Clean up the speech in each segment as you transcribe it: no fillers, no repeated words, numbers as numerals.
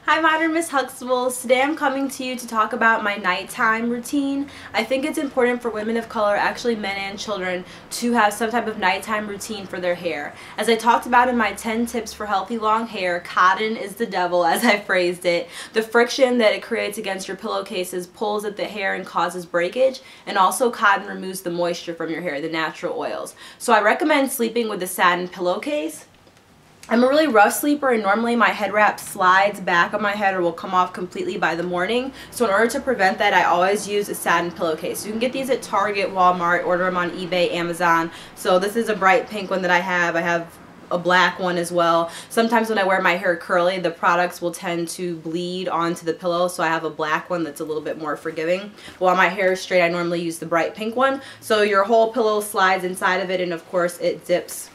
Hi Modern Miss Huxtables. Today I'm coming to you to talk about my nighttime routine. I think it's important for women of color, actually men and children, to have some type of nighttime routine for their hair. As I talked about in my 10 tips for healthy long hair, cotton is the devil, as I phrased it. The friction that it creates against your pillowcases pulls at the hair and causes breakage, and also cotton removes the moisture from your hair, the natural oils. So I recommend sleeping with a satin pillowcase. I'm a really rough sleeper, and normally my head wrap slides back on my head or will come off completely by the morning. So in order to prevent that, I always use a satin pillowcase. You can get these at Target, Walmart, order them on eBay, Amazon. So this is a bright pink one that I have. I have a black one as well. Sometimes when I wear my hair curly, the products will tend to bleed onto the pillow, so I have a black one that's a little bit more forgiving. While my hair is straight, I normally use the bright pink one. So your whole pillow slides inside of it, and of course it zips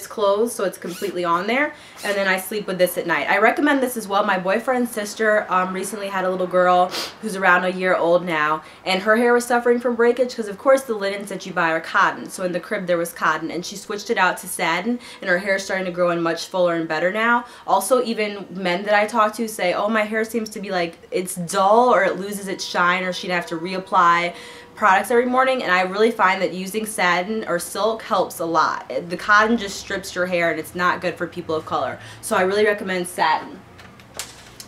closed, so it's completely on there, and then I sleep with this at night. I recommend this as well. My boyfriend's sister recently had a little girl who's around a year old now, and her hair was suffering from breakage because of course the linens that you buy are cotton. So in the crib there was cotton, and she switched it out to satin, and her hair is starting to grow in much fuller and better now. Also, even men that I talk to say, oh, my hair seems to be like it's dull, or it loses its shine, or she'd have to reapply products every morning, and I really find that using satin or silk helps a lot. The cotton just strips your hair, and it's not good for people of color. So I really recommend satin.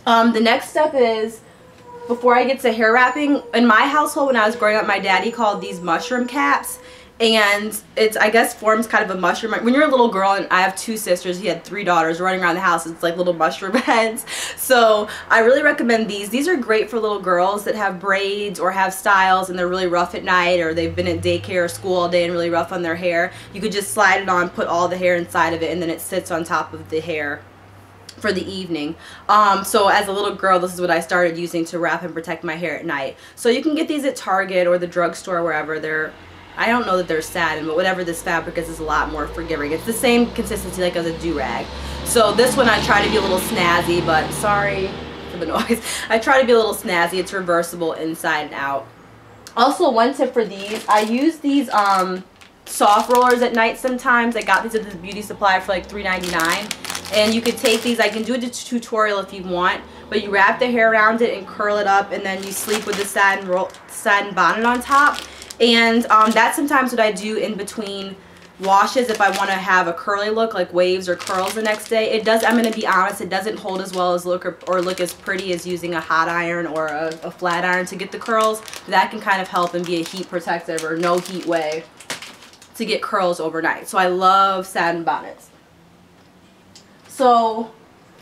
The next step is, before I get to hair wrapping, in my household when I was growing up, my daddy called these mushroom caps. And it's, I guess, forms kind of a mushroom. When you're a little girl, and I have two sisters, he had 3 daughters running around the house, it's like little mushroom heads. So I really recommend these. These are great for little girls that have braids or have styles and they're really rough at night, or they've been at daycare or school all day and really rough on their hair. You could just slide it on, put all the hair inside of it, and then it sits on top of the hair for the evening. So as a little girl, this is what I started using to wrap and protect my hair at night. So you can get these at Target or the drugstore, wherever. I don't know that they're satin, but whatever this fabric is a lot more forgiving. It's the same consistency like as a do-rag. So this one I try to be a little snazzy, but sorry for the noise. I try to be a little snazzy. It's reversible inside and out. Also, one tip for these, I use these soft rollers at night sometimes. I got these at the beauty supply for like $3.99. And you could take these, I can do a tutorial if you want, but you wrap the hair around it and curl it up, and then you sleep with the satin bonnet on top. And that's sometimes what I do in between washes if I want to have a curly look, like waves or curls the next day. It does, I'm going to be honest, it doesn't hold as well as look as pretty as using a hot iron or a flat iron to get the curls. That can kind of help and be a heat protective or no heat way to get curls overnight. So I love satin bonnets. So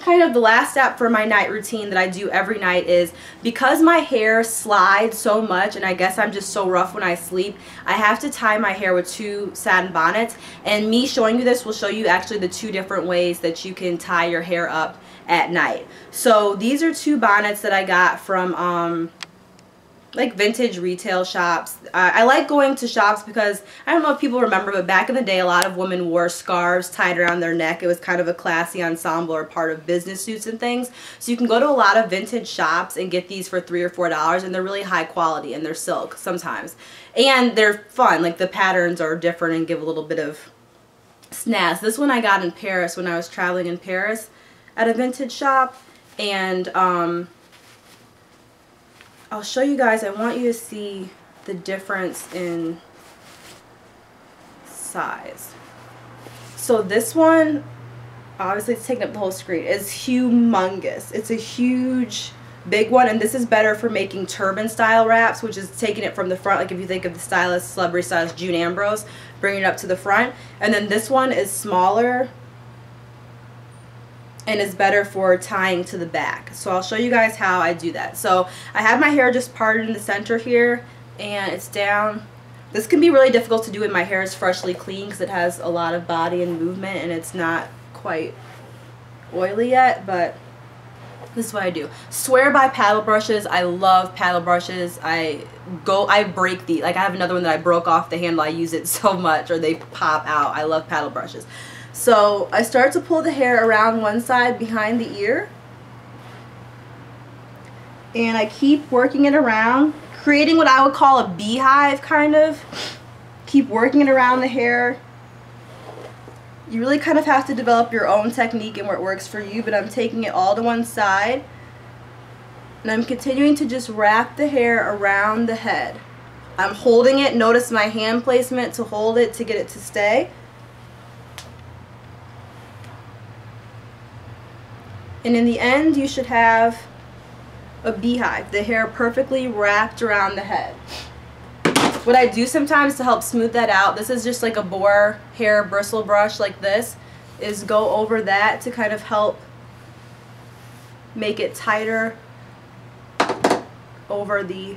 kind of the last step for my night routine that I do every night is, because my hair slides so much and I guess I'm just so rough when I sleep, I have to tie my hair with 2 satin bonnets, and me showing you this will show you actually the 2 different ways that you can tie your hair up at night. So these are 2 bonnets that I got from like vintage retail shops. I like going to shops because, I don't know if people remember, but back in the day a lot of women wore scarves tied around their neck. It was kind of a classy ensemble or part of business suits and things. So you can go to a lot of vintage shops and get these for $3 or $4, and they're really high quality, and they're silk sometimes. And they're fun, like the patterns are different and give a little bit of snazz. This one I got in Paris when I was traveling in Paris at a vintage shop, and I'll show you guys. I want you to see the difference in size. So this one, obviously it's taking up the whole screen, is humongous. It's a huge, big one, and this is better for making turban style wraps, which is taking it from the front, like if you think of the stylist, celebrity stylist June Ambrose, bringing it up to the front. And then this one is smaller and is better for tying to the back. So I'll show you guys how I do that. So I have my hair just parted in the center here, and it's down. This can be really difficult to do when my hair is freshly clean because it has a lot of body and movement and it's not quite oily yet, but this is what I do. Swear by paddle brushes. I love paddle brushes. I break these. Like I have another one that I broke off the handle. I use it so much, or they pop out. I love paddle brushes. So I start to pull the hair around one side behind the ear, and I keep working it around, creating what I would call a beehive kind of. Keep working it around the hair. You really kind of have to develop your own technique and what works for you, but I'm taking it all to one side. And I'm continuing to just wrap the hair around the head. I'm holding it. Notice my hand placement to hold it to get it to stay. And in the end, you should have a beehive, the hair perfectly wrapped around the head. What I do sometimes to help smooth that out, this is just like a boar hair bristle brush like this, is go over that to kind of help make it tighter over the...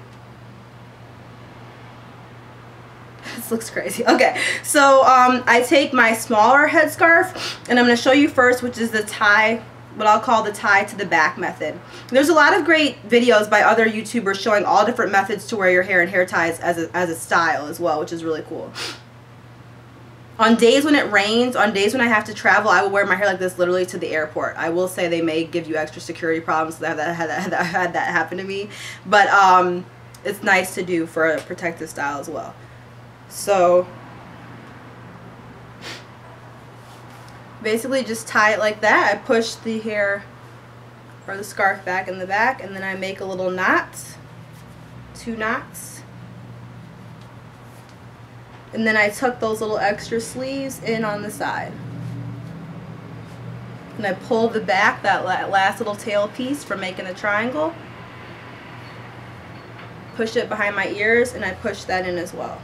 This looks crazy. Okay, so I take my smaller headscarf, and I'm going to show you first, which is the tie, what I'll call the tie to the back method. There's a lot of great videos by other YouTubers showing all different methods to wear your hair and hair ties as a style as well, which is really cool. On days when it rains, on days when I have to travel, I will wear my hair like this literally to the airport. I will say they may give you extra security problems. I've had that happen to me. But it's nice to do for a protective style as well. So basically just tie it like that. I push the hair or the scarf back in the back, and then I make a little knot, 2 knots. And then I tuck those little extra sleeves in on the side. And I pull the back, that last little tail piece for making the triangle. Push it behind my ears, and I push that in as well.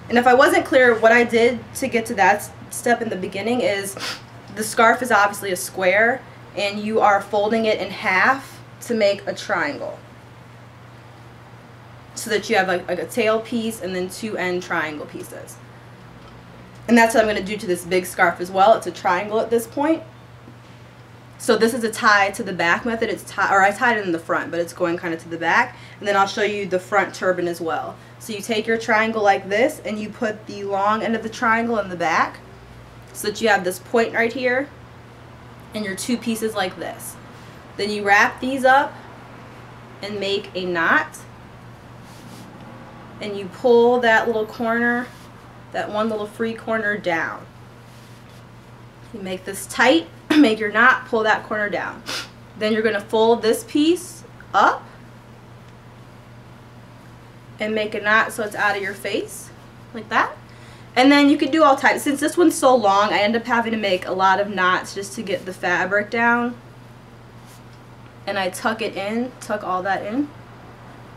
And if I wasn't clear, what I did to get to that step in the beginning is the scarf is obviously a square, and you are folding it in half to make a triangle, so that you have like a tail piece and then 2 end triangle pieces. And that's what I'm going to do to this big scarf as well. It's a triangle at this point. So this is a tie to the back method. I tied it in the front, but it's going kind of to the back. And then I'll show you the front turban as well. So you take your triangle like this, and you put the long end of the triangle in the back, so that you have this point right here, and your 2 pieces like this. Then you wrap these up and make a knot, and you pull that little corner, that one little free corner down. You make this tight, make your knot, pull that corner down. Then you're going to fold this piece up and make a knot so it's out of your face, like that. And then you can do all types. Since this one's so long, I end up having to make a lot of knots just to get the fabric down. And I tuck it in, tuck all that in.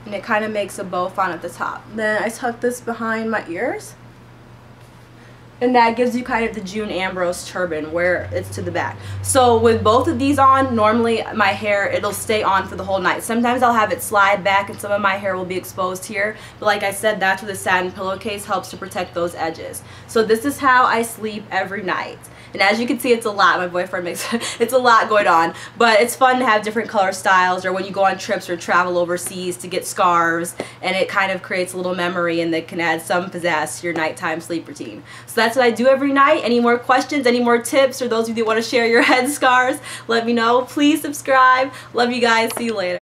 And it kind of makes a bow fawn at the top. Then I tuck this behind my ears. And that gives you kind of the June Ambrose turban where it's to the back. So with both of these on, normally my hair, it'll stay on for the whole night. Sometimes I'll have it slide back and some of my hair will be exposed here. But like I said, that's where the satin pillowcase helps to protect those edges. So this is how I sleep every night. And as you can see, it's a lot. My boyfriend makes it's a lot going on. But it's fun to have different color styles, or when you go on trips or travel overseas to get scarves, and it kind of creates a little memory and that can add some pizzazz to your nighttime sleep routine. So that's what I do every night. Any more questions, any more tips, or those of you that want to share your head scars, let me know. Please subscribe. Love you guys. See you later.